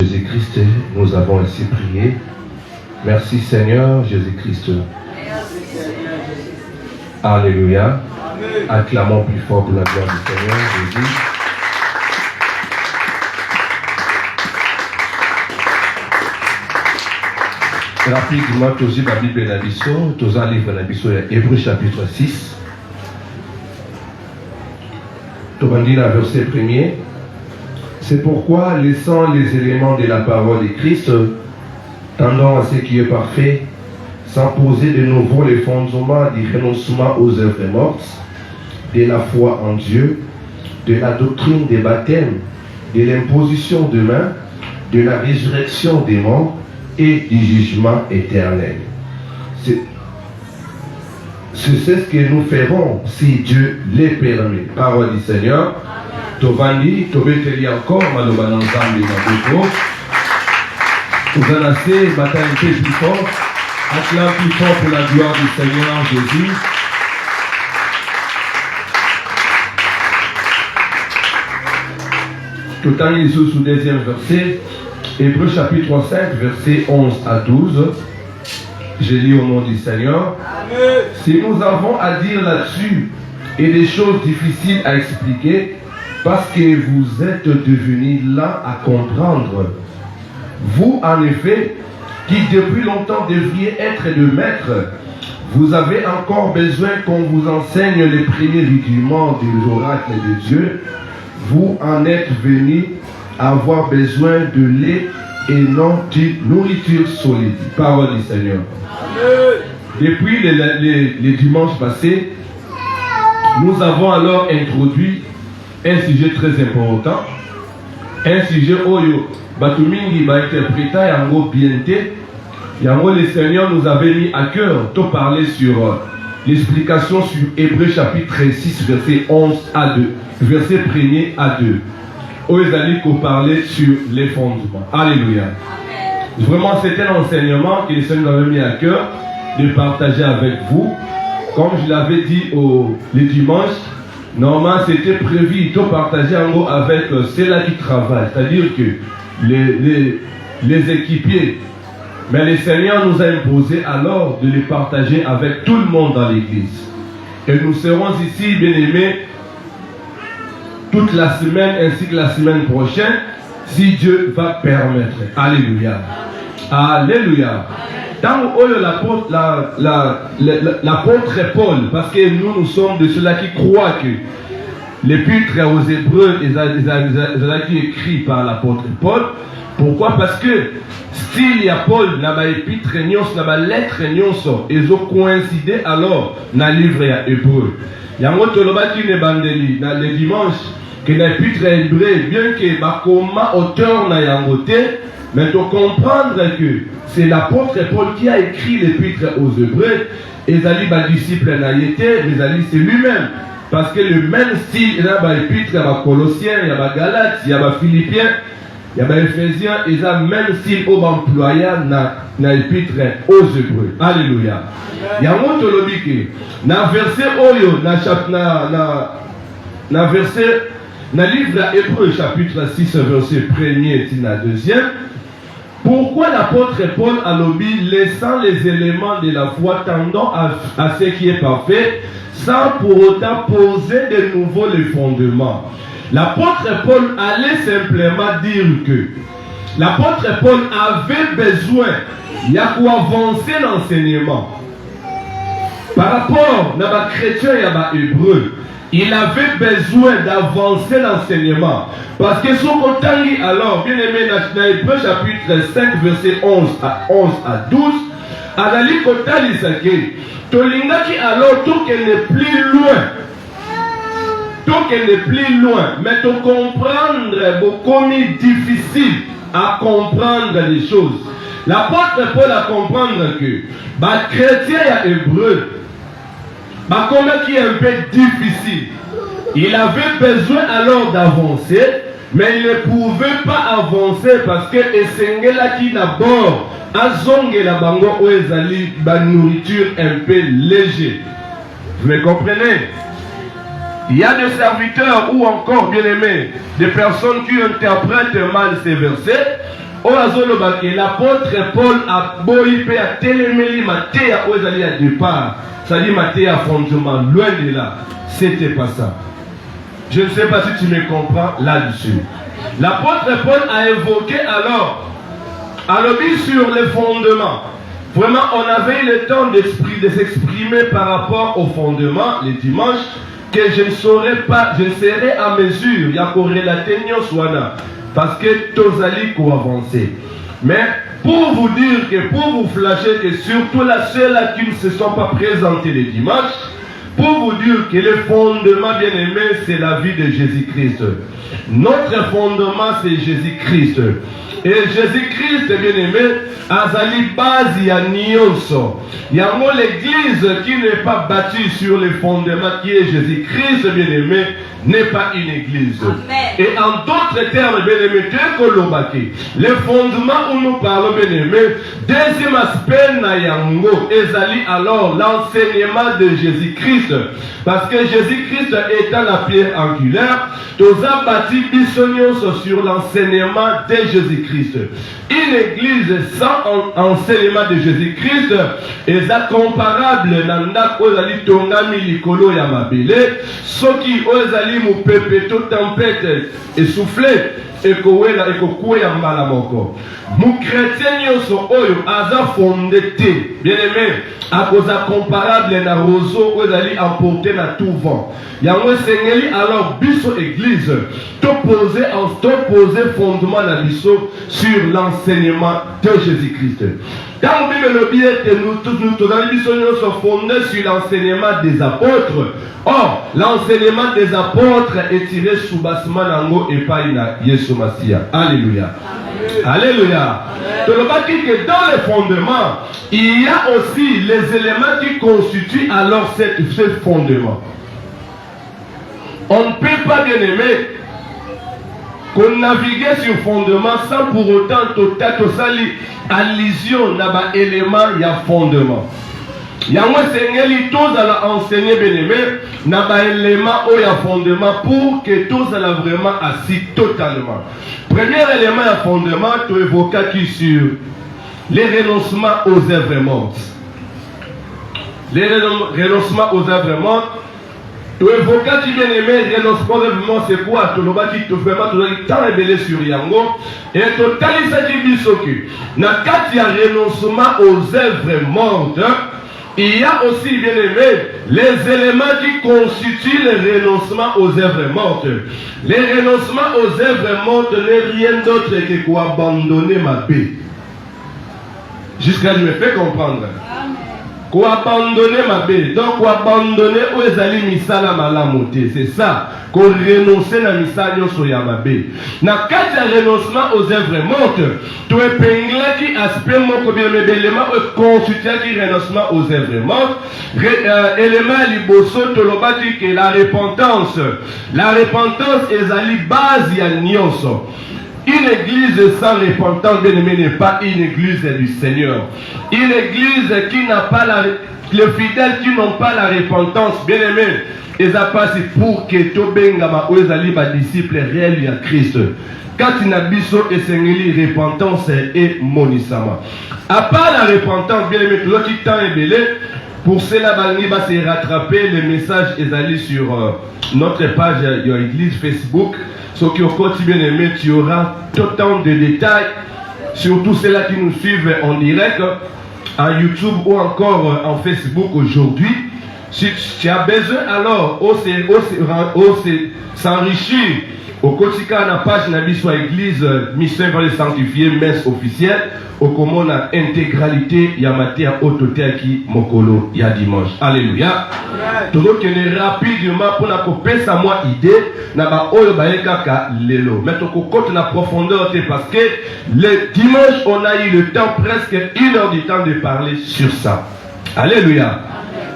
Jésus-Christ, nous avons ainsi prié. Merci Seigneur Jésus-Christ. Alléluia. Acclamons plus fort pour la gloire du Seigneur Jésus. Rapidement, tous la Bible et la Bible, tous un livre la Bible, Hébreux chapitre 6. Tout va dire le verset 1er. C'est pourquoi, laissant les éléments de la parole de Christ, tendant à ce qui est parfait, sans poser de nouveau les fondements du renoncement aux œuvres mortes, de la foi en Dieu, de la doctrine des baptêmes, de l'imposition de mains, de la résurrection des morts et du jugement éternel. C'est ce que nous ferons si Dieu les permet. Parole du Seigneur. Tovandi, Tobeteli encore, Malobanan Zambi Mabuko. Ouzanase, bataille plus fort. Acclame plus fort pour la gloire du Seigneur Jésus. Tout en Jésus sous deuxième verset. Hébreux chapitre 5, verset 11 à 12. Je lis au nom du Seigneur. Amen. Si nous avons à dire là-dessus et des choses difficiles à expliquer, parce que vous êtes devenus là à comprendre. Vous, en effet, qui depuis longtemps devriez être de maîtres, vous avez encore besoin qu'on vous enseigne les premiers rudiments de l'oracle de Dieu. Vous en êtes venus à avoir besoin de lait et non de nourriture solide. Parole du Seigneur. Amen. Depuis les dimanches passés, nous avons alors introduit un sujet très important, un sujet où Batumingi va interpréter yango bienté. Yango le Seigneur nous avait mis à cœur de parler sur l'explication sur Hébreux chapitre 6 verset 11 à 2, verset 1er à 2. Où ils allaient parler sur les fondements. Alléluia. Amen. Vraiment, c'est un enseignement que le Seigneur nous avait mis à cœur de partager avec vous. Comme je l'avais dit les dimanches, normalement, c'était prévu de partager en gros avec ceux-là qui travaillent, c'est-à-dire que les équipiers. Mais le Seigneur nous a imposé alors de les partager avec tout le monde dans l'église. Et nous serons ici, bien aimés, toute la semaine ainsi que la semaine prochaine, si Dieu va permettre. Alléluia. Alléluia. Dans l'apôtre Paul, parce que nous sommes de ceux-là qui croient que l'épître aux Hébreux est écrit par l'apôtre Paul. Pourquoi? Parce que s'il y a Paul, dans l'épître, dans la lettre, ils ont coïncidé alors dans le livre hébreu. Il y a un autre qui est bandeli dans les dimanches que l'épître hébreu, bien que bakoma auteur n'a yangoté, mais il faut comprendre que c'est l'apôtre Paul qui a écrit l'épître aux Hébreux. Et Zali, disciple n'a été, mais Zali, c'est lui-même. Parce que le même style, il y a l'épître, il y a Colossiens, il y a Galates, il y a Philippiens, il y a Éphésiens, ils ont le même style au employé dans l'épître aux Hébreux. Alléluia. Il y a un autre lobby dans le verset Oyo, dans le verset, dans le livre Hébreux, chapitre 6, verset 1er et 2. Pourquoi l'apôtre Paul a lobby laissant les éléments de la foi tendant à ce qui est parfait, sans pour autant poser de nouveau les fondements? L'apôtre Paul allait simplement dire que l'apôtre Paul avait besoin, il y a quoi avancer l'enseignement. Par rapport à les chrétiens et les hébreux, il avait besoin d'avancer l'enseignement. Parce que son contenu, alors, bien aimé, dans Hébreux chapitre 5, verset 11 à 12, Adali Kotali Sake, Tolingaki alors, tout qu'elle n'est plus loin. Tout qu'elle n'est plus loin. Mais de comprendre, beaucoup difficile à comprendre les choses. L'apôtre Paul a comprendre que, les chrétiens et les hébreux, comment qui est un peu difficile. Il avait besoin alors d'avancer, mais il ne pouvait pas avancer parce que Esengela qui d'abord a zongé la bango où ezali ba nourriture un peu léger. Vous me comprenez? Il y a des serviteurs ou encore bien aimés, des personnes qui interprètent mal ces versets l'apôtre Paul a boyé à téléméli maté à Ozali à départ. Ça dit maté à fondement. Loin de là. C'était pas ça. Je ne sais pas si tu me comprends là-dessus. L'apôtre Paul a évoqué alors sur les fondements. Vraiment, on avait le temps de s'exprimer par rapport aux fondements les dimanches que je ne serai à mesure. Il y a corrélaté Swana parce que Tozali ko avancer. Mais pour vous dire que, pour vous flasher que surtout la seule qui ne se sont pas présentés les dimanches, pour vous dire que le fondement bien-aimé, c'est la vie de Jésus-Christ. Notre fondement, c'est Jésus-Christ. Et Jésus-Christ, bien-aimé, Azali base ya Nyonso. Il y a l'église qui n'est pas bâtie sur le fondement qui est Jésus-Christ, bien-aimé, n'est pas une église. Amen. Et en d'autres termes, bien-aimé, le fondement où nous parlons, bien-aimé, deuxième aspect, Nayango, Ezali alors l'enseignement de Jésus-Christ. Parce que Jésus-Christ étant la pierre angulaire, tous a bâti Bissonioso sur l'enseignement de Jésus-Christ. Une église sans enseignement de Jésus-Christ est incomparable. Nanda Ozali Tongami Likolo Yamabele, Soki Ozali Mupepeto tempête essoufflé. Et que yambala moko. Mon chrétien yoso oyo aza fondé bien aimé à cause comparable na roseau ozali emporté na tout vent. Yango sengeli alors biso église to poser fondement na biso sur l'enseignement de Jésus-Christ. Quand le billet que nous dans biso sont fondés sur l'enseignement des apôtres. Or, l'enseignement des apôtres est tiré sous bassement nango et pas ina Yesu Massia. Alléluia. Alléluia. Donc, que dans les fondements, il y a aussi les éléments qui constituent alors ce fondement. On ne peut pas, bien aimer, qu'on navigue sur fondement sans pour autant totali allusion à l'élément il y a fondement. Yango sengeli tous à enseigner bien-aimé na ba élément au ya fondement pour que tous à vraiment assis totalement. Premier élément à fondement tu évoques qui sur les renoncements aux œuvres mortes. Les renoncements aux œuvres mortes. Tu évoques qui bien-aimé renoncement aux œuvres mortes c'est quoi? Tu l'as dit tu vraiment tu l'as tant révélé sur Yango et totalement ça dit bisoki. Na kati ya renoncement aux œuvres mortes. Il y a aussi, bien aimé, les éléments qui constituent le renoncement aux œuvres mortes. Les renoncements aux œuvres mortes n'est rien d'autre que quoi abandonner ma paix. Jusqu'à je me fais comprendre. Quoi abandonner ma paix. Donc, quoi abandonner où est allé misala malamoté. C'est ça. Qu'on renonce à misala soya ma paix. Na kati renoncement aux œuvres mortes. Tu es pengla qui aspect mon bien élément constitue qui renoncement aux œuvres mortes. Élément liboso toloba dit que la repentance est à la base ya nyonso. Une église sans repentance, bien aimé, n'est pas une église du Seigneur. Une église qui n'a pas les fidèles qui n'ont pas la repentance, bien aimé, ils ont passé pour que Tobengama ou les disciples réels à Christ. Quand il n'a biso et sengeli repentance et monisama. À part la repentance, bien aimé, tout le qui temps est belé. Pour cela, il va se rattraper les messages et aller sur notre page de l'église Facebook. Ce qui au quotidien bien aimé, tu auras autant de détails, surtout ceux-là qui nous suivent en direct, en YouTube ou encore en Facebook aujourd'hui. Si tu as besoin alors, s'enrichir au quotidien la page de la église mission vers les sanctifiés, messe officielle, au comment la intégralité yamate à autoté qui mokolo ya dimanche. Alléluia. Tout le monde est rapidement pour la couper sa moi idée na ba oyo ba kaka lelo. Mais to côté na profondeur parce que le dimanche on a eu le temps presque 1 heure du temps de parler sur ça. Alléluia.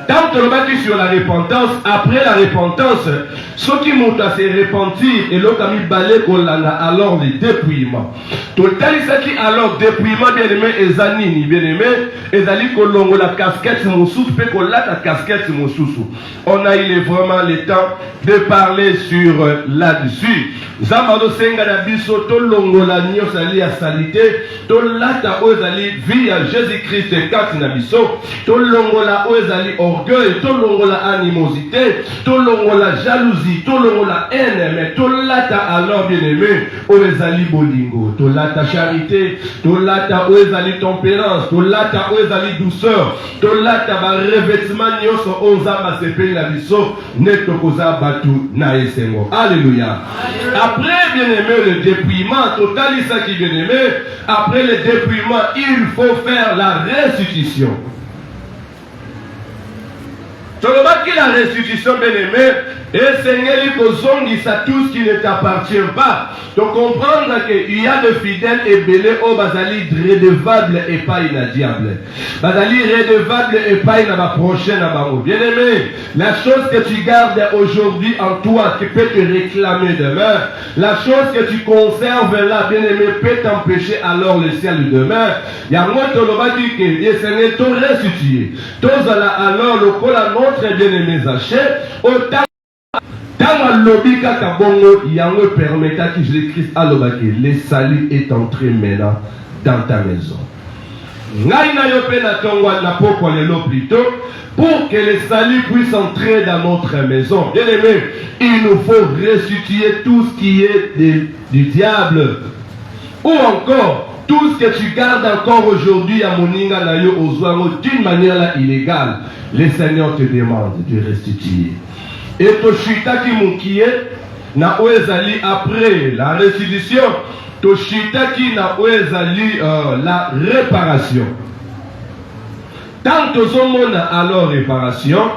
Tant que l'on dit sur la repentance, après la repentance, ceux qui montent à se repentir et l'autre a mis balai alors les dépouillements. Total, ce qui alors dépouillement bien aimé, Ezanini, bien aimé, Ezali kolongo la casquette moussous, peut qu'on la casquette moussous. On a eu vraiment le temps de parler sur là-dessus. Zamado senga na biso to longo la nyo sali a salité, to lata ozali via Jésus-Christ kati na biso, to longo la ozali orgueil, to longo la animosité, to longo la jalousie, to longo la haine, mais to lata alors bien-aimé, ozali bolingo, to lata charité, to lata ozali tempérance, to lata ozali douceur, to lata ba revêtement nyoso onzamba sepeli na biso, neto koza batu na esengo. Alléluia. Après, bien-aimé, le dépouillement, total, ça qui bien-aimé, après le dépouillement, il faut faire la restitution. Seulement que la restitution, bien-aimé, et Seigneur, il faut ça tout ce qui ne t'appartient pas. Donc comprendre qu'il y a de fidèles et belés au Bazali redevable et pas inadiable. Bazali redevable et pas in ma prochaine amour. Bien-aimé, la chose que tu gardes aujourd'hui en toi qui peut te réclamer demain, la chose que tu conserves là, bien-aimé, peut t'empêcher alors le ciel de demain. Il y a moi qui dit que le Seigneur t'a restitué. Tous alors le col à notre bien-aimé Zaché, autant dans le lobby Kakabongo, il y a un permettant que Jésus-Christ a l'obaki. Le salut est entré maintenant dans ta maison. Pour que le salut puisse entrer dans notre maison. Bien aimé, il nous faut restituer tout ce qui est du diable. Ou encore, tout ce que tu gardes encore aujourd'hui à Moninga Nayo Ozoango d'une manière là illégale. Le Seigneur te demande de restituer. Et Toshita qui moukiye na oezali après la restitution, Toshita qui na oezali la réparation. Tant que on a alors réparation,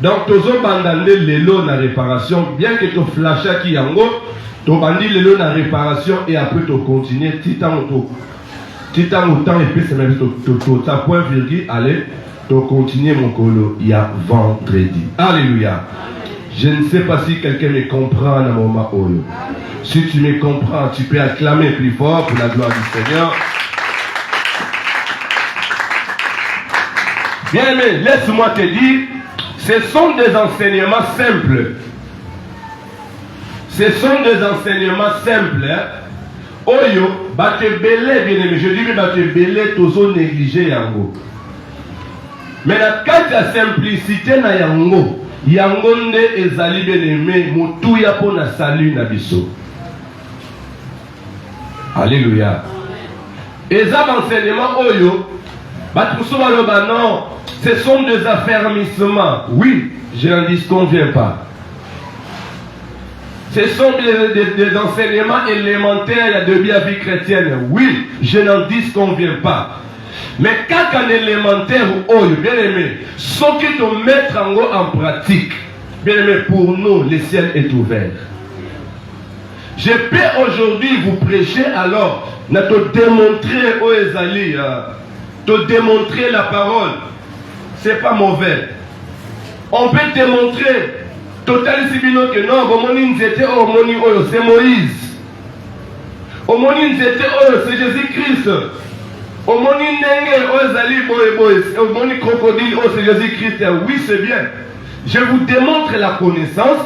donc tozo bandande lelo na réparation, bien que to flasha qui yango, to bandi lelo na réparation et après to continuer titan autant et puis c'est même to ta point virgule, allez, to continuer mon colo, il y a vendredi. Alléluia. Je ne sais pas si quelqu'un me comprend à un moment où. Si tu me comprends, tu peux acclamer plus fort pour la gloire du Seigneur. Bien aimé, laisse-moi te dire, ce sont des enseignements simples. Ce sont des enseignements simples. Oyo, bate belé, bien aimé. Je dis, bate belé, tozo négligé yango. Mais la carte de simplicité na yango. Yangonde ezali bien-aimé, mutuya po na salut na biso. Alléluia. Eza enseignement oyo, batousoba loba non, ce sont des affermissements. Oui, je n'en disconviens pas. Ce sont des enseignements élémentaires de la vie chrétienne. Oui, je n'en disconviens pas. Mais quand un élémentaire ou bien aimé, ce qui te mettre en pratique, bien aimé, pour nous, le ciel est ouvert. Je peux aujourd'hui vous prêcher alors, te démontrer où Ezali, te démontrer la parole. C'est pas mauvais. On peut démontrer, total sibino que non, c'est Moïse. Au moni c'est Jésus-Christ. Au moni nenge, au moni crocodile, c'est Jésus-Christ. Oui, c'est bien. Je vous démontre la connaissance.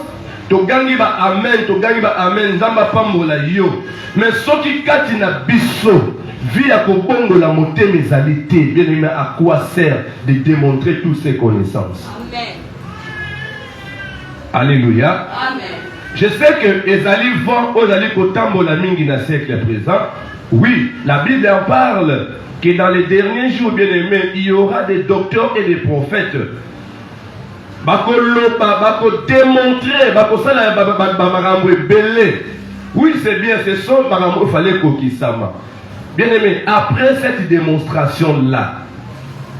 Togangi ba amen, togangi ba amen, zamba pambola yo. Mais ce qui katina biso, via kobongo la moté mesalité, bien aimé, à quoi sert de démontrer toutes ces connaissances? Amen. Alléluia. Amen. Je sais que Ezali vont Ozali kotambola mingi na siècle présent. Oui, la Bible en parle que dans les derniers jours, bien aimé, il y aura des docteurs et des prophètes. Démontrer, oui, c'est bien, c'est ça, il fallait kokisama. Bien aimé, après cette démonstration-là,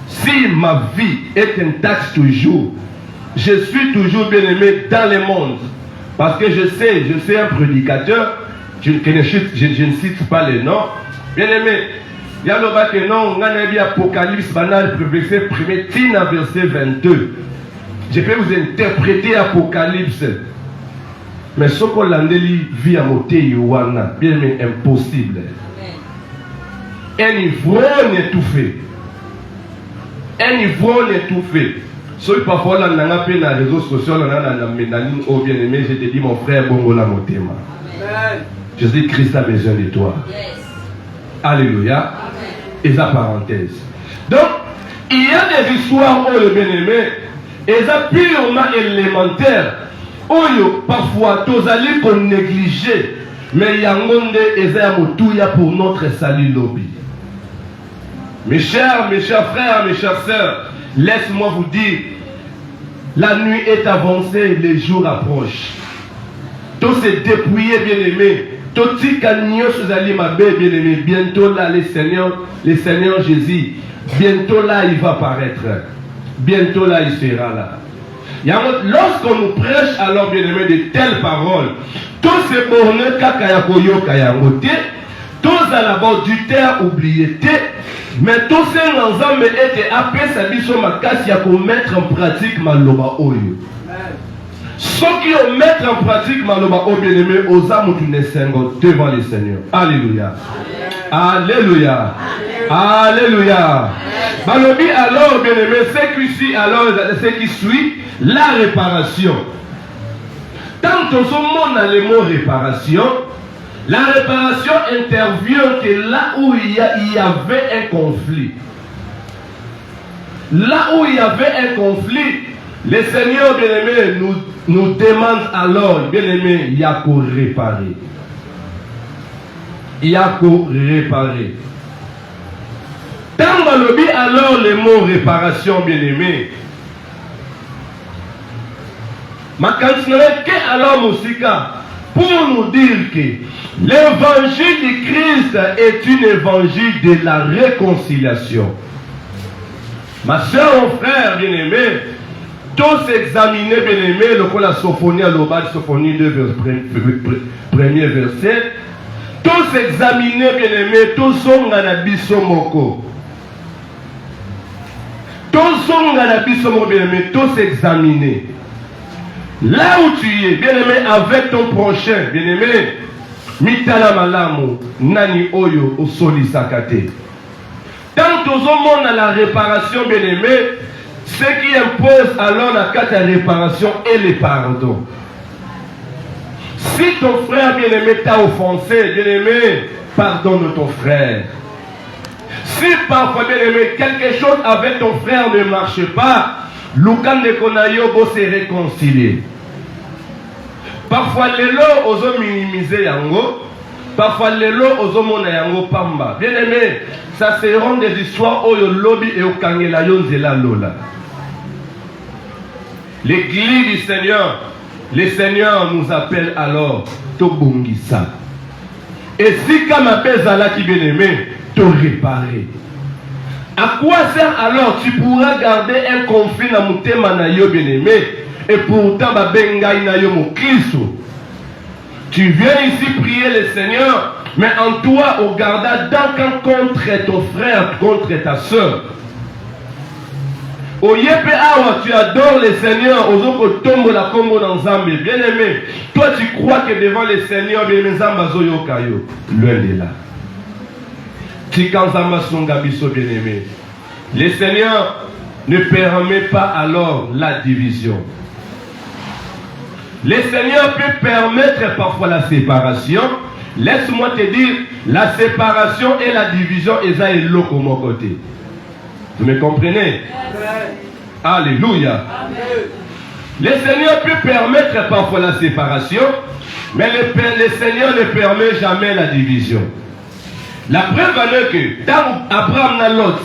si ma vie est intacte toujours, je suis toujours bien aimé dans le monde. Parce que je sais un prédicateur, je ne cite pas les noms. Bien aimé, il y a le bac que non, on a dit Apocalypse banal, verset 1er, verset 22. Je peux vous interpréter Apocalypse. Mais ce qu'on a dit, via Moté Yowana, bien mais impossible. Un ivrogne étouffé. Un ivrogne étouffé. Soit parfois là, on a appelé dans les réseaux sociaux, on a oh bien aimé, je te dis mon frère, bon, la motema. Jésus-Christ a besoin de toi. Alléluia. Et ça parenthèse. Donc, il y a des histoires, oh le bien-aimé, et ça purement élémentaire. Oh, parfois, tous allez qu'on néglige, mais il y a un monde et ça pour notre salut lobby. Mes chers frères, mes chères sœurs, laisse-moi vous dire, la nuit est avancée, les jours approchent. Tout s'est dépouillé, bien-aimé. Tout ce bien-aimé. Bientôt là, le Seigneur Jésus, bientôt là, il va paraître. Bientôt là, il sera là. Lorsqu'on nous prêche alors, bien-aimé, de telles paroles, tous ces bornés kakayakoyo kayangote, tous à la bord du terre oublié, mais tous ces ensemble étaient appelés à biso makasi à mettre en pratique maloba oyo. Ceux qui ont mettre en pratique maloba oyo, bien-aimé, aux âmes devant les Seigneurs. Alléluia. Alléluia. Alléluia. Balobi alors, bien-aimé, ce qui suit, la réparation. Tant que monde a le mot réparation, la réparation intervient que là où il y avait un conflit. Là où il y avait un conflit, le Seigneur bien-aimé nous demande alors, bien-aimé, il y a qu'à réparer. Il y a qu'à réparer. Tant balobi alors le mot réparation, bien-aimé. Ma continuerai que alors Moussika pour nous dire que l'évangile du Christ est un évangile de la réconciliation. Ma soeur, mon frère bien-aimé, tous examiner bien-aimé le qu'on a sophonie à l'obad, sophonie 2 premier verset. Tous examiner bien-aimé, tous sont dans la bisomoko. Tous sont dans la bisomoko bien-aimé, tous examiner. Là où tu es, bien-aimé, avec ton prochain, bien-aimé, mitala malamu, nani oyo, ou soli sakate. Tant que tout le monde a la réparation, bien-aimé, ce qui impose alors la carte de réparation et le pardon. Si ton frère, bien-aimé, t'a offensé, bien-aimé, pardonne ton frère. Si parfois, bien-aimé, quelque chose avec ton frère ne marche pas, Lukan de Konayo va se réconcilier. Parfois, les lots osent minimiser yango. Parfois, les lots osent mona yango pamba. Bien aimé, ça seront des histoires où le lobby et au kangela yonzela lola. L'église du Seigneur, le Seigneur nous appelle alors Tobungisa. Et si comme appelle Zala qui bien aimé, te réparer. À quoi sert alors tu pourras garder un conflit dans mon thème bien-aimé et pourtant tu viens ici prier le Seigneur, mais en toi au garda d'un contre ton frère, contre ta soeur. Au yépe awa, tu adores le Seigneur, aux autres tombent la combo dans Zambie. Bien-aimé, toi tu crois que devant le Seigneur, bien-aimé, Zambazoyo Kayo, loin de là. Bien-aimé. Le Seigneur ne permet pas alors la division. Le Seigneur peut permettre parfois la séparation. Laisse-moi te dire, la séparation et la division, ça est l'eau comme mon côté. Vous me comprenez? Alléluia. Le Seigneur peut permettre parfois la séparation, mais le Seigneur ne permet jamais la division. La preuve est que dans Abraham n'a l'autre,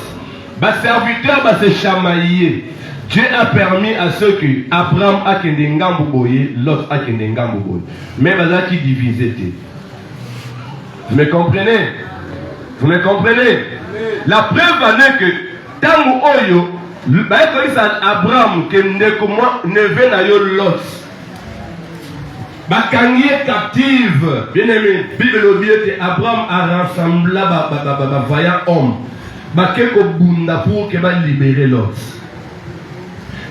le serviteur va se chamailler. Dieu a permis à ceux que Abraham a kendenga mboboye, l'autre a kendenga mboboye. Mais voilà qui divisait. Vous me comprenez? Vous me comprenez? La preuve est que dans Oyo, Abraham ne veut pas l'autre. Bakangi captive, bien aimé, Bible dit que Abraham a rassemblé un vaillant homme. Bakeko bunda pour que va libérer l'autre.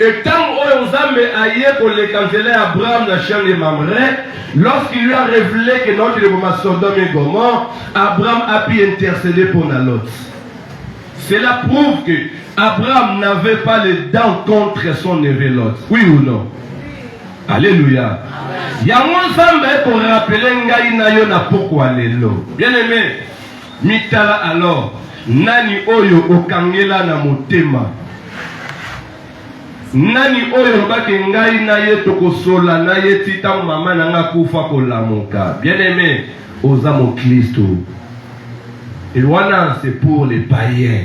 Et tant Oyonzambe aïe pour les canceller Abraham la chaîne de Mamré, lorsqu'il lui a révélé que notre le Sodome et Gomorrhe, Abraham a pu intercéder pour Lot. Cela prouve que Abraham n'avait pas les dents contre son neveu Lot. Oui ou non? Alléluia. Il y a un Zambé pour rappeler Ngaïna na pourquoi lelo. Bien aimé, mitala alors, nani oyo okangela na motema. Nani oyo baki Ngaïna ye tokosola na ye tita mama na nga kufa kolamuka. Bien aimé, osamo Christo. Et voilà, c'est pour les païens.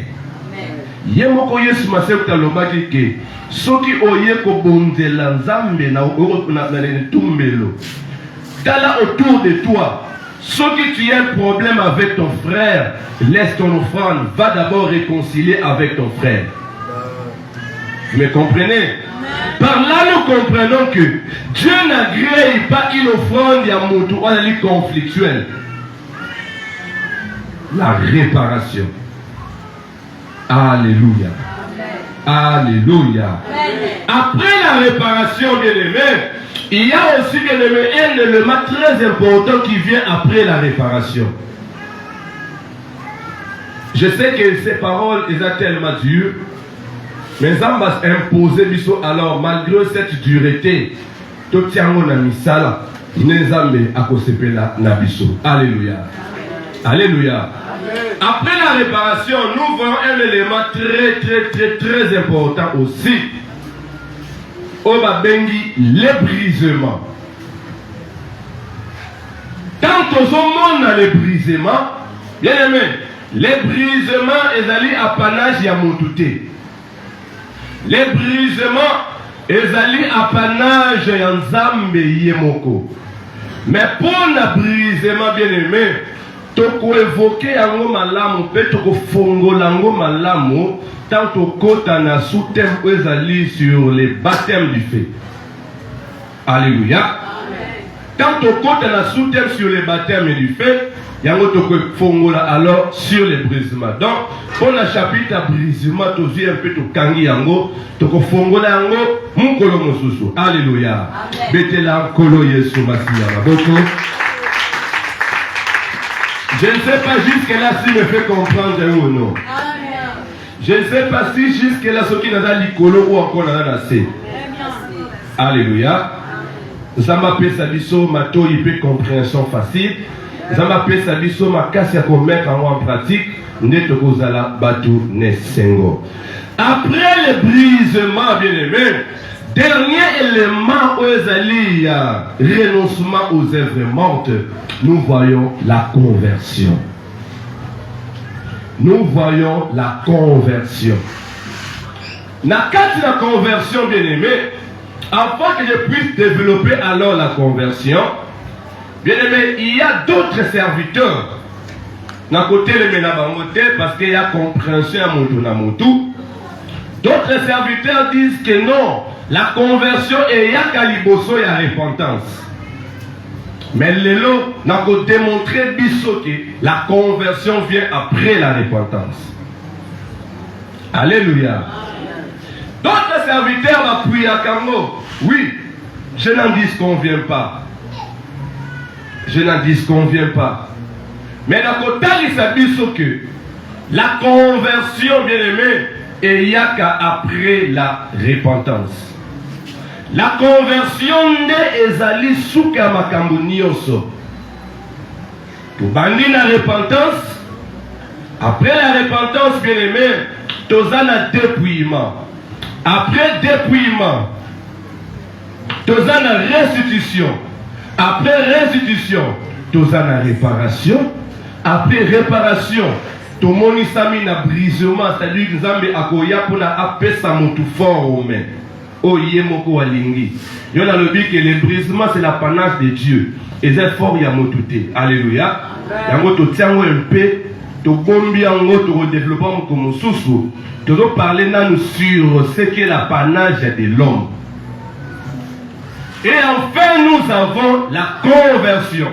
Yemoko Yesu masekuta lobaki ke soki oye ko bonzela nzambe na tumbelo tala autour de toi. Soki tu as un problème avec ton frère, laisse ton offrande, va d'abord réconcilier avec ton frère. Vous me comprenez? Par là nous comprenons que Dieu n'agrée pas une offrande à Moutou, on a dit conflictuelle. La réparation. Alléluia. Alléluia. Après la réparation, bien aimé, il y a aussi, bien aimé, un élément très important qui vient après la réparation. Je sais que ces paroles, elles sont tellement dures, mais ça m'a imposé, alors malgré cette dureté, tout tient mon ami Sala, il n'est jamais à cause de la Nabiso. Alléluia. Alléluia. Après la réparation, nous voyons un élément très important aussi. Obabengi, les brisements. Quand on monde a les brisements, bien aimé, les brisements, ils allaient à panage et à montouté. Les brisements, ils allaient à panage et en zambe yemoko. Mais pour le brisement, bien aimé, toko évoquer yango malamu pe toko fongola yango malamu tant kota na sous-thème ezali sur les baptêmes du feu. Alléluia. Tant kota na sous-thème sur les baptêmes du feu, yango toko fongola alors sur les brisements. Donc pour le chapitre à brisement tozi un peu to kangi yango toko fongola yango mukolo mosusu. Alléluia. Betela kolo Yesu masiya maboko. Je ne sais pas jusque-là si me fait comprendre ou non. Je ne sais pas si jusque-là ce qui n'a pas l'icolo ou encore n'a pas assez. Alléluia. Ça m'appelle ça biso mato il peut compréhension facile. Ça m'appelle ça biso ma casse à commettre en pratique. Neto kozala batu nesengo. Après le brisement bien aimé, dernier élément aux alliés, renoncement aux œuvres mortes, nous voyons la conversion. Nous voyons la conversion. Dans la conversion, bien aimé, afin que je puisse développer alors la conversion, bien aimé, il y a d'autres serviteurs. D'un côté, parce qu'il y a compréhension à mon. D'autres serviteurs disent que non, la conversion est yakaliboso et la repentance. Mais l'élo n'a qu'à démontrer que la conversion vient après la repentance. Alléluia. D'autres serviteurs appuient à Kango. Oui, je n'en disconviens pas. Je n'en disconviens pas. Mais d'un côté, il s'habille que la conversion, bien aimé, est yaka après la repentance. La conversion n'est ezali souka makambo nyonso. Tobandi na repentance. Après la repentance, bien aimé, tozana dépouillement. Après dépouillement, tozana restitution. Après restitution, tozana réparation. Après réparation, tomonisami na brisement, c'est-à-dire que Nzambe akoya pour na apesa motu fort au main. Oye moko walingi. Yon a le dit que le brisement c'est l'apanage de Dieu. Et c'est fort ya motute. Alléluia. Yango to tiango un peu, to bombi yango to développement comme sousou. To parler nanu sur ce qu'est l'apanage de l'homme. Et enfin nous avons la conversion.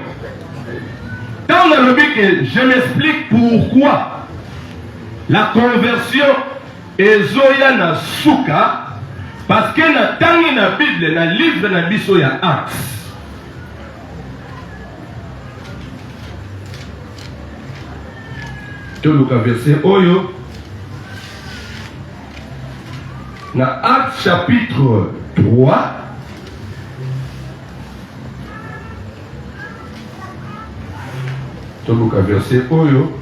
Dans le but que je m'explique pourquoi la conversion est zoya na souka. Parce que dans la Bible, dans le livre de la Bible, il y a Actes. Tout le verset Oyo. Dans Actes chapitre 3. Tout le verset Oyo.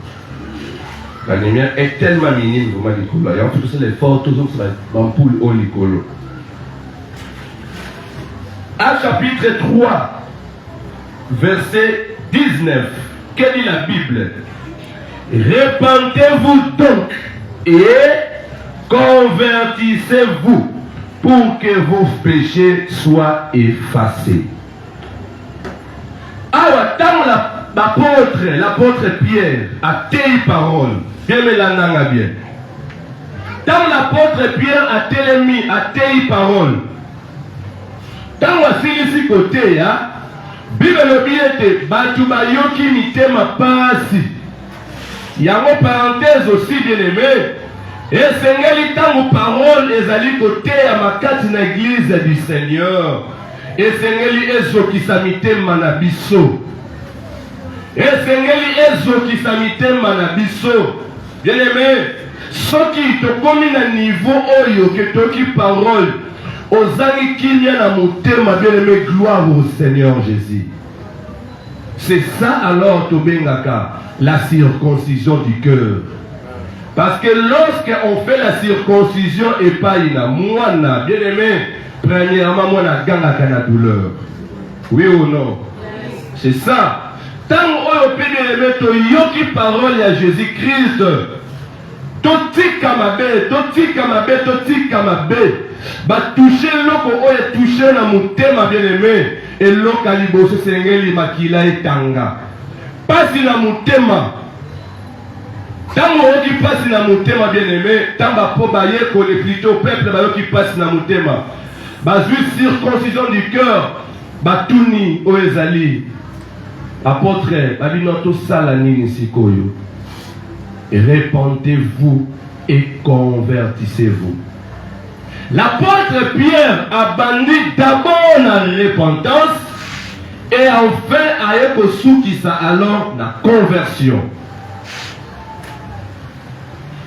La lumière est tellement minime, vous m'avez dit. Il y a tous les forts, tous les ampoules au licolo. Actes chapitre 3, verset 19. Que dit la Bible? Répentez-vous donc et convertissez-vous pour que vos péchés soient effacés. Alors, dans l'apôtre Pierre a telle parole. Bien, mais la bien. Dans l'apôtre Pierre a telle parole. Dans le côté, Bible le Batuba yoki mitema pasi. Yango parenthèse aussi bien aimé. Et Seigneur, tant parole ezali côté à makati na église du Seigneur. Et Seigneur, ezo qui mitema na biso. Et Seigneur, ezo qui mitema na biso. Bien aimé, ce qui te commis à niveau oyo que toki parole. Ozali kinya na motema, bien aimé, gloire au Seigneur Jésus. C'est ça alors, Tobengaka, la circoncision du cœur. Parce que lorsqu'on fait la circoncision et pas ina moana, bien aimé, premièrement, moi na ganga na douleur. Oui ou non? C'est ça. Tant que bien aimé, to yoki parole à Jésus-Christ. Totika mabe. Ba toucher loko oye toucher na mutema bien aimé et loka liboso sengeli makila etanga. Pasi na mutema. Tango oki pasi na mutema bien aimé, tamba po ba yeko le plutôt peuple ba yoki pasi na mutema. Ba juste circoncision du cœur, ba tuni oezali. Apôtre, ba binoto sala nini sikoyo. Répentez-vous et convertissez-vous. L'apôtre Pierre a bandit d'abord la repentance et enfin a alors la conversion.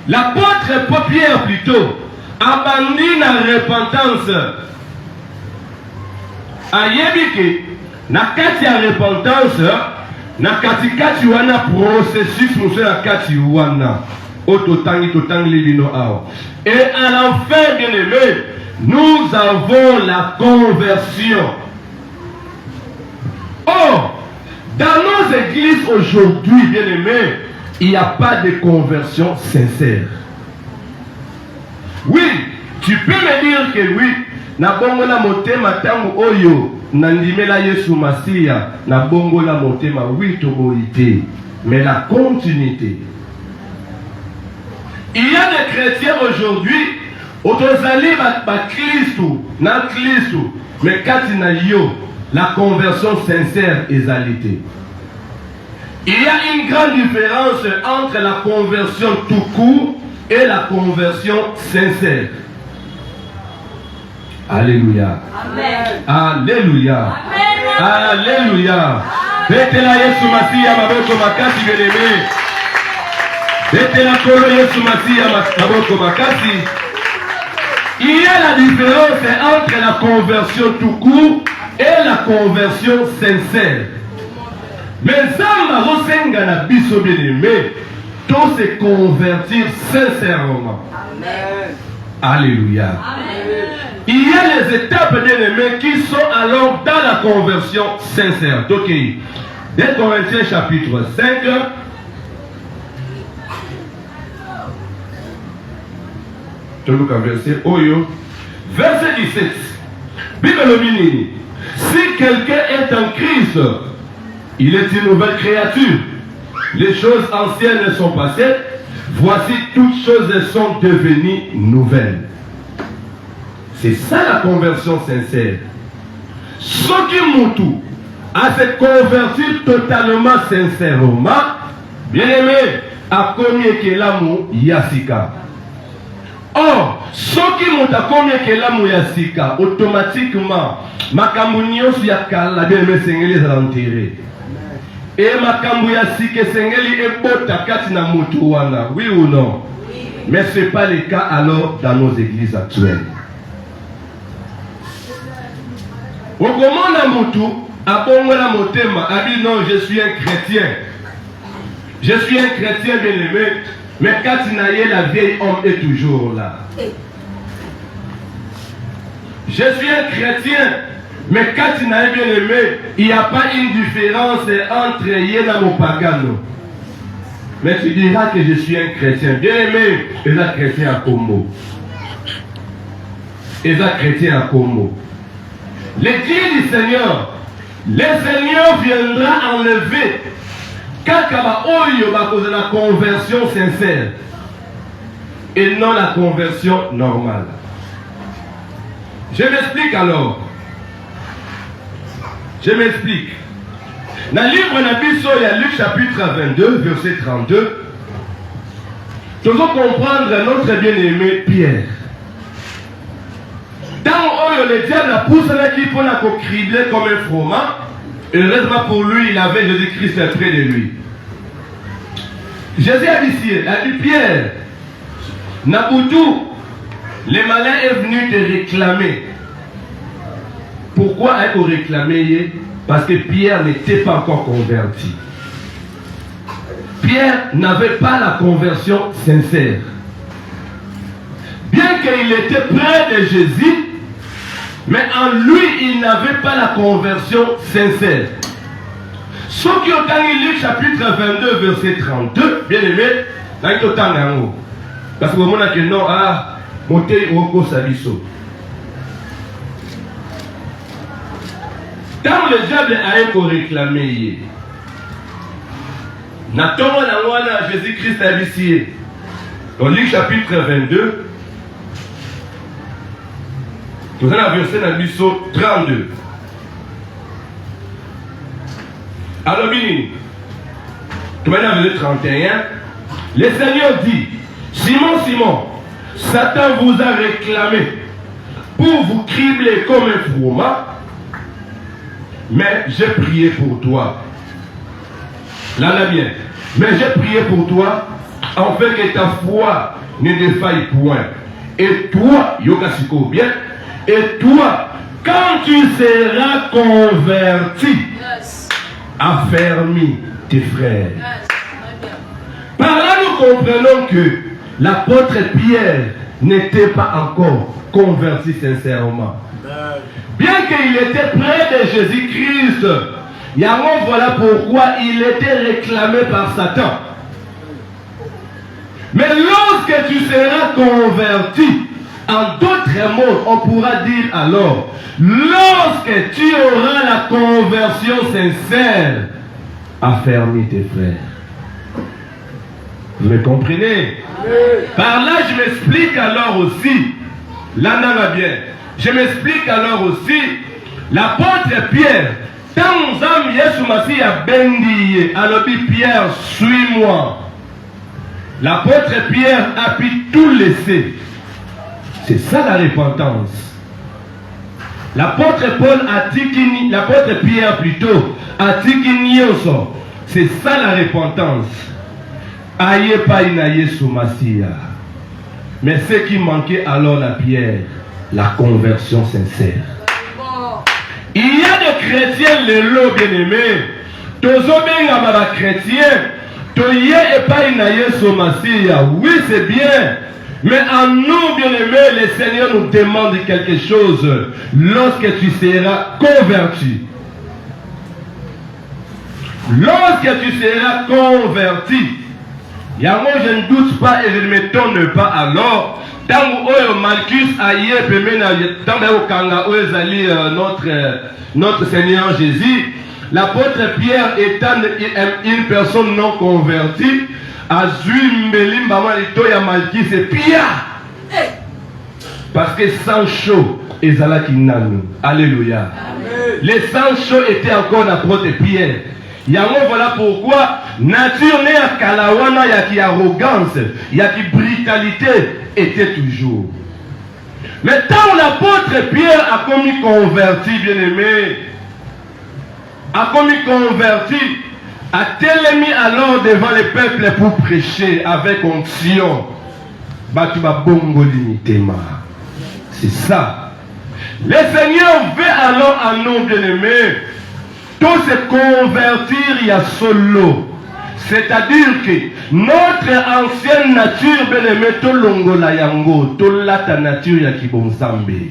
L'apôtre Pierre plutôt a bandit la repentance. A yebike na kati ya repentance na kati wana processus na kati wana. Et à la fin, bien aimé, nous avons la conversion. Or, dans nos églises aujourd'hui, bien aimé, il n'y a pas de conversion sincère. Oui, tu peux me dire que oui, na bongo la motema tango oyo nandimela Yesu Masia, na bongo la motema oui toboité, mais la continuité. Il y a des chrétiens aujourd'hui, autosali ba Christou, na Christou, mais katina yo, la conversion sincère et alité. Il y a une grande différence entre la conversion tout court et la conversion sincère. Alléluia. Amen. Alléluia. Amen. Alléluia. Betela Yesu Masia maboko makasi bien-aimé. Betela kolo Yesu Masia maboko makasi. Il y a la différence entre la conversion tout court et la conversion sincère. Mais ça rosenga na biso bien-aimé, tout se convertir sincèrement. Amen. Alléluia. Amen. Il y a les étapes bien-aimées qui sont alors dans la conversion sincère. Donc, 2 Corinthiens chapitre 5. Verset 17. Bible Mini. Si quelqu'un est en Christ, il est une nouvelle créature. Les choses anciennes sont passées. Voici toutes choses sont devenues nouvelles. C'est ça la conversion sincère. Ce qui moutou à se convertir totalement sincèrement, bien aimé, à combien que l'amour yasika. Or, ceux qui m'ont accompagné que la mouyasika, automatiquement, ma camounia sur la cala, bien me sengeli à l'enterrer. Et ma camouya-sika sengeli est bota katina mutuana, oui ou non? Mais ce n'est pas le cas alors dans nos églises actuelles. Au comment la mutu, à Bongola Motema, a dit non, je suis un chrétien. Je suis un chrétien bien aimé. Mais quand il naïe, la vieille homme est toujours là. Je suis un chrétien, mais quand il naïe bien aimé, il n'y a pas une différence entre Yéna et Pagano. Mais tu diras que je suis un chrétien bien aimé, et un chrétien à Congo. Et un chrétien à Congo. Le Dieu du Seigneur, le Seigneur viendra enlever. Kakaba oyo bakoze la conversion sincère et non la conversion normale. Je m'explique alors. Je m'explique. Dans le livre Nabiso, il y a Luc chapitre 22, verset 32. Nous devons comprendre notre bien-aimé Pierre. Dans oyo le diable a poussé l'équipe pour la cribler comme un froment. Et heureusement pour lui, il avait Jésus-Christ près de lui. Jésus a dit Pierre, Naboutou, le malin est venu te réclamer. Pourquoi est-ce qu'on réclamé? Parce que Pierre n'était pas encore converti. Pierre n'avait pas la conversion sincère. Bien qu'il était près de Jésus, mais en lui, il n'avait pas la conversion sincère. Ceux qui ont lu Luc chapitre 22, verset 32, bien aimé, parce que vous avez dit non, ah, montez au Oko Sabiso. Quand le diable a été réclamé, Jésus-Christ a dit, dans Luc chapitre 22, nous allons verser dans le 32. Alors, tu vas dans le 31. Le Seigneur dit, Simon, Simon, Satan vous a réclamé pour vous cribler comme un froment, mais j'ai prié pour toi. Là, là bien. Mais j'ai prié pour toi, afin que ta foi ne défaille point. Et toi, Yokasiko, bien, et toi, quand tu seras converti, affermis tes frères. Par là, nous comprenons que l'apôtre Pierre n'était pas encore converti sincèrement. Bien qu'il était près de Jésus-Christ, voilà pourquoi il était réclamé par Satan. Mais lorsque tu seras converti, en d'autres mots, on pourra dire alors, lorsque tu auras la conversion sincère, affermis tes frères. Vous me comprenez? Par là, je m'explique alors aussi, là, là va bien, je m'explique alors aussi, l'apôtre Pierre, tant que Yesu Massi a béni, alors Pierre, suis-moi. L'apôtre Pierre a pu tout laisser. C'est ça la repentance. L'apôtre Paul a dit, l'apôtre Pierre plutôt, a dit c'est ça la repentance. Aïe pas inaïe sous Massia. Mais ce qui manquait alors la Pierre, la conversion sincère. Il y a des chrétiens, les lots bien-aimés, tous les chrétiens, toye et pas inaïe sous Massia. Oui, c'est bien. Mais en nous, bien-aimés, le Seigneur nous demande quelque chose lorsque tu seras converti. Lorsque tu seras converti, moi je ne doute pas et je ne m'étonne pas alors. Tant que Malchus aïe, notre Seigneur Jésus, l'apôtre Pierre étant une personne non convertie, c'est Pierre. Parce que sang chaud est alléluia. Les sang chaud étaient encore l'apôtre Pierre. Voilà pourquoi nature n'est à Kalawana, il y a qui arrogance, il y a qui brutalité, était toujours. Mais tant l'apôtre Pierre a commis converti, bien-aimé, a commis converti, a télémis alors devant les peuples pour prêcher avec onction. C'est ça. Le Seigneur veut alors à nous, bien-aimés, tous se convertir, il y a solo. C'est-à-dire que notre ancienne nature, bien-aimé, tolongola yango, tolata nature ya kibonsambe.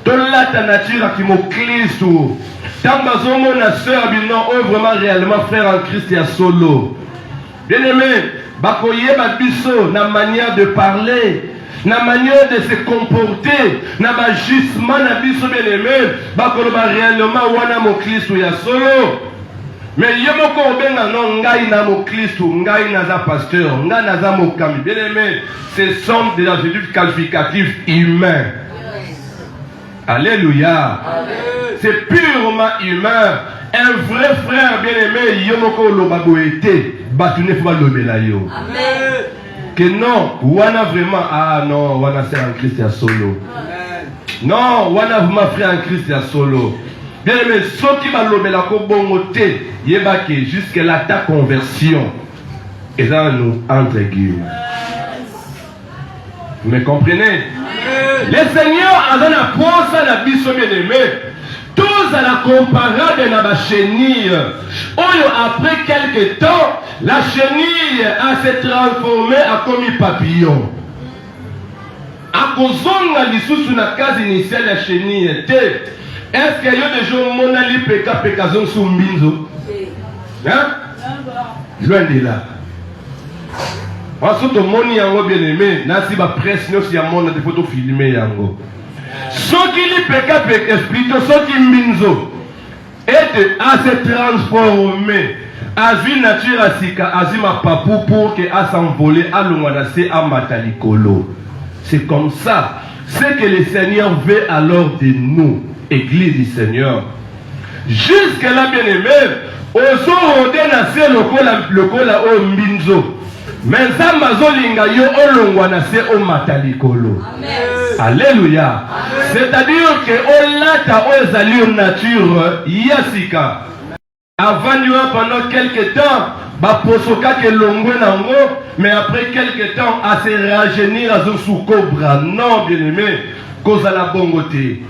Tolata nature ya kimoklisto. Tambazomo na sœur binon, vraiment réellement frère en Christ ya solo. Bien-aimé, bakoye babiso na manière de parler, na manière de se comporter, na bajustement na biso bien-aimé, bakoloba réellement wana mo Kristo ya solo. Mais yomoko obenga non ngai na mo Kristo, ngai na za pasteur, ngai na za mo kami. Bien-aimé, ce sont des adjectifs qualificatifs humains. Alléluia. C'est purement humain. Un vrai frère bien-aimé, yomoko lobagoete, batune faut lobela yo. Amen. Que non, wana vraiment, ah non, wana c'est en Christ ya solo. Amen. Non, wana vraiment frère en Christ ya solo. Bien-aimé, ceux qui va lobela ko bongote, yebake jusqu'à là ta conversion. Et ça nous entre guillemets. Vous me comprenez? Amen. Le Seigneur a donné la force à la biso bien-aimé. Tous à la comparade na ba chenille. Après quelques temps, la chenille a se transformé en comme papillon. A kozonga lisusu na case initiale la chenille était. Est-ce qu'il y a des gens monali peka zon sumbinzo? Hein? Loin de là. Ensuite, moni yango bien aimé, nasi ba presse no si amona des photos filmées yango. Ce qui lui peka esprit, ce qui minzo, est à se transformer à vie nature à sika, à zima papou pour que à s'envoler à l'ouanase à matalikolo. C'est comme ça. C'est que le Seigneur veut alors de nous, Église du Seigneur. Jusque là, bien aimé, au son le kola au minzo. Mais ça mazolinga yo olongwanase au matalikolo. Alléluia. C'est-à-dire que olata ozali nature yasika. Avant pendant quelques temps, baposoka ke longwe nango, mais après quelques temps à se rajeunir à sous cobra. Non, bien aimé, cause à la bongoté.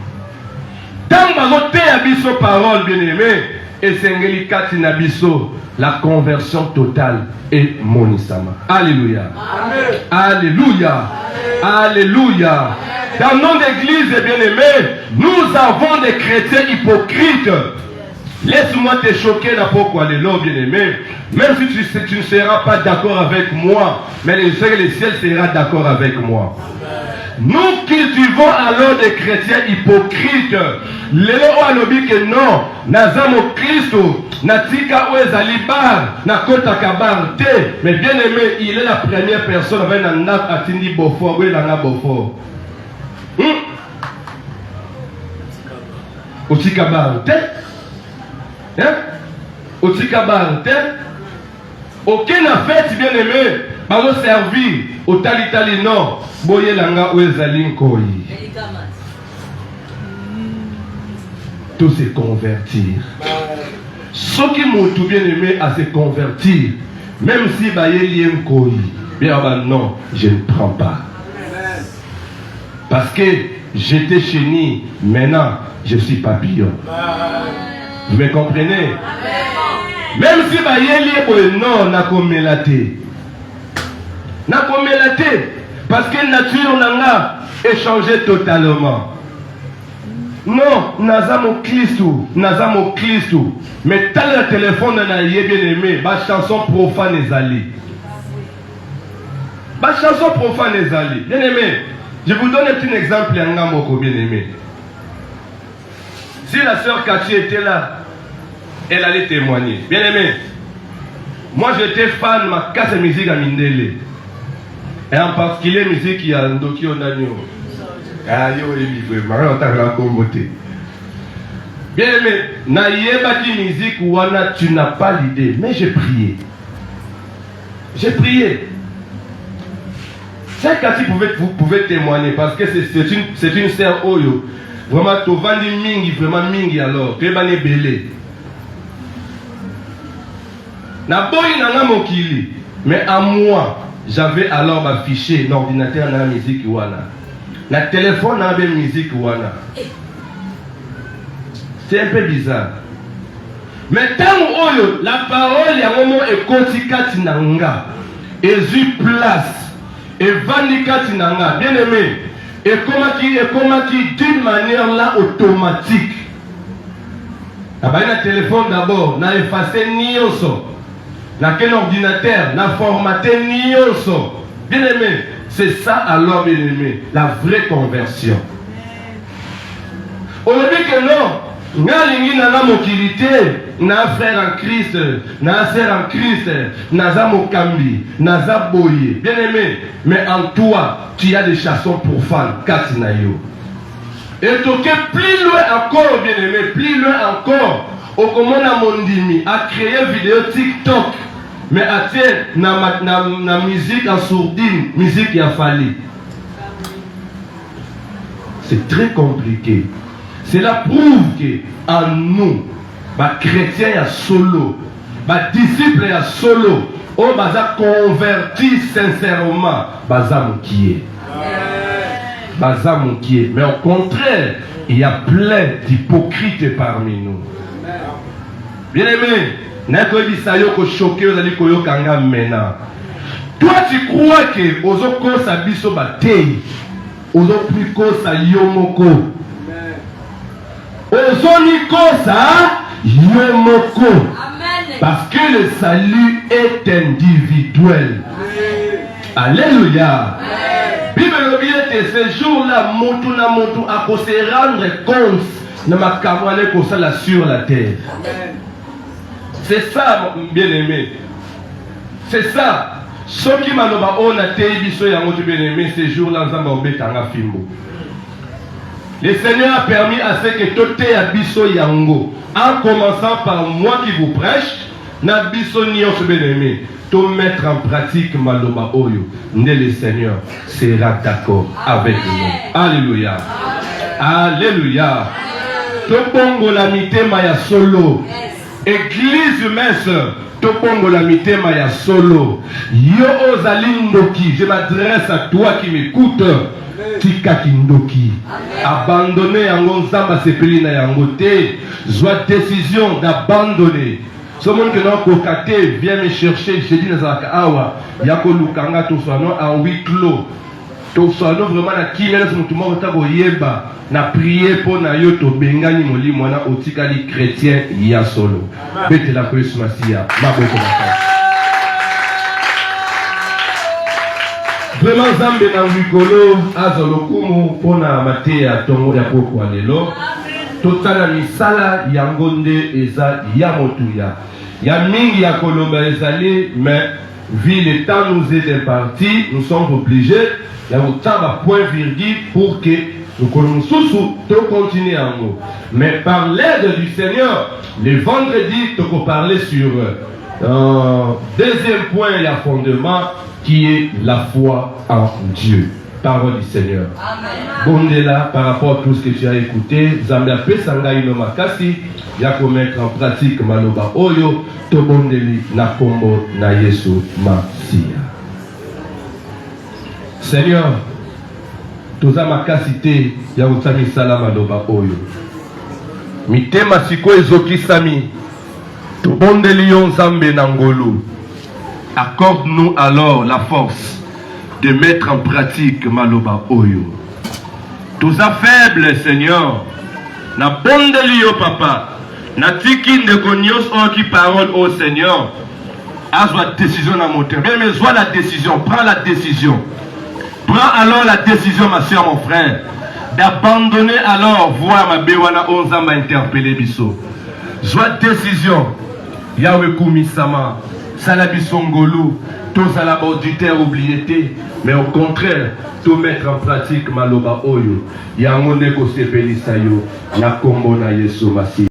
Tant bagoté abiso parole, bien aimé, et sengeli kati nabiso. La conversion totale est monisama. Alléluia. Amen. Alléluia. Amen. Alléluia. Dans le nom d'église, bien-aimés, nous avons des chrétiens hypocrites. Laisse-moi te choquer là pourquoi les lots, bien-aimés. Même si tu ne seras pas d'accord avec moi, mais je sais que le ciel sera d'accord avec moi. Nous cultivons alors des chrétiens hypocrites. Les lots a dit que non, Nazamo Christo, Natika Oezali Bar, Nakota Kabar Te, mais bien aimé, il est la première personne avec un nat Atindi Bofor, oui, Langa Bofor. Otika Bar Te, hein? Otika Bar Te, aucun affaire, bien aimé, va nous servir au Talitali non, Boye Langa Oezali Nkoi. Tout se convertir. Ceux qui m'ont tout bien aimé à se convertir, même si Bayeli Nkoi, bien non, je ne prends pas. Parce que j'étais chenille, maintenant je suis papillon. Vous me comprenez? Même si Bayeli non, n'a comme mélate. N'a comme mélate. Parce que la nature n'a pas changé totalement. Non, Nazamo Christou, mais t'as le téléphone n'a bien aimé, ma chanson profane est allée. Ma chanson profane est allée. Bien aimé, je vous donne un petit exemple à Ngamoko, bien aimé. Si la sœur Cathy était là, elle allait témoigner. Bien aimé, moi j'étais fan de ma casse de musique à Mindele. Et en particulier musique qui a Ndoki Onanyo. Ah, yo, vraiment, on t'a comboté. Bien aimé, naïeba qui musique ou tu n'as pas l'idée, mais j'ai prié. J'ai prié. C'est Cathy, vous pouvez témoigner parce que c'est une sœur Oyo. Vraiment, tu vends mingi, vraiment mingi alors. Tu vas belé. Na boy nanga mokili. Mais à moi, j'avais alors ma fichier, l'ordinateur dans la musique wana. La téléphone dans la musique wana. C'est un peu bizarre. Mais tant Oyo, la parole y a un moment et kotikati nanga. Et eu place. Et vanikati nanga. Bien aimé. Et comment qui d'une manière là automatique. Le téléphone d'abord, n'a effacé nioso. N'a quel ordinateur, n'a formaté nioso. Bien aimé, c'est ça alors bien aimé, la vraie conversion. On dit que non, n'alingi n'a mokilité, n'a frère en Christ, n'a sœur en Christ, n'a zamokambi, n'a zaboye. Bien aimé, mais en toi, tu as des chansons profanes, katinayo. Et donc, plus loin encore, bien aimé, plus loin encore, au commandant Mondimi a créé une vidéo TikTok, mais a fait la musique en sourdine, musique qui a fallu. C'est très compliqué. Cela prouve qu'en nous, les chrétiens sont solo, les disciples sont solo, on va convertir sincèrement, mais au contraire, il y a plein d'hypocrites parmi nous. Bien aimé, toi tu crois que Ozoko Sabiso Batei, Ozopliko Sayomoko, Ozoniko Sa Yomoko, parce que le salut est individuel. Alléluia. Bible que ce jour-là, Motu a se rendre compte de ma camarade qu'on s'ala sur la terre. C'est ça, bien aimé. C'est ça. Ce qui m'a dit, on a été bien aimé, ce jour-là, le Seigneur a permis à ce que tout ait à biso yango. En commençant par moi qui vous prêche, na biso nios bien aimé. Tout mettre en pratique Maloba Oyo, le Seigneur sera d'accord avec nous. Alléluia. Alléluia. Tout pongo la mité maya solo. Église humaine, tout pongo la mité maya solo. Yo ozalindoki, je m'adresse à toi qui m'écoute. Tika kindoki. Abandonner yango nzamba sepeli na yango te. Joie décision d'abandonner. Ce monde que nous avons vient me chercher, je dis awa, yako lukanga to soano en huis clos. To soano vraiment na kimela ce mutu mo ta boyeba na prier pour na yo to bengani moli mwana otikali chrétien ya solo. Bete la Christmas ya maboko na. Vraiment zambe na wikolo azolokumu pona mate ya tongo ya poko alelo. Totala misala yangonde eza ya motuya. Ya mingi ya kolomba ezali, mais vu le temps nous est imparti, nous sommes obligés de faire point virgule pour que nous continuions en nous. Mais par l'aide du Seigneur, le vendredi, tu peux parler sur deuxième point, il y a fondement qui est la foi en Dieu. Parole du Seigneur. Bondela, par rapport à tout ce que tu as écouté, Zambia Pesanga Inomakasi, Yako mettre en pratique Maloba Oyo, Tobondeli na Kombo na Yesu Masia. Seigneur, Toza Makasite, Yautami Salam Maloba Oyo. Mitema Siko Ezoki Sami, Tobondeli Yon Zambe Nangolu. Accorde-nous alors la force de mettre en pratique Maloba Oyo. Tout ça faible, Seigneur. Na bondelio, papa. Na tiki de gonios qui parole au Seigneur. Azwa décision dans mon terme. Mais soit la décision. Prends la décision. Prends alors la décision, ma soeur, mon frère. D'abandonner alors voir ma bewana onza m'a interpellé biso. Soit décision. Yahweh Kumisama. Salabisongolu. Tous à la auditeur oublié, mais au contraire, tout mettre en pratique Maloba Oyo. Yangonde ko sepeli sayo, na kombo na Yesu Masi.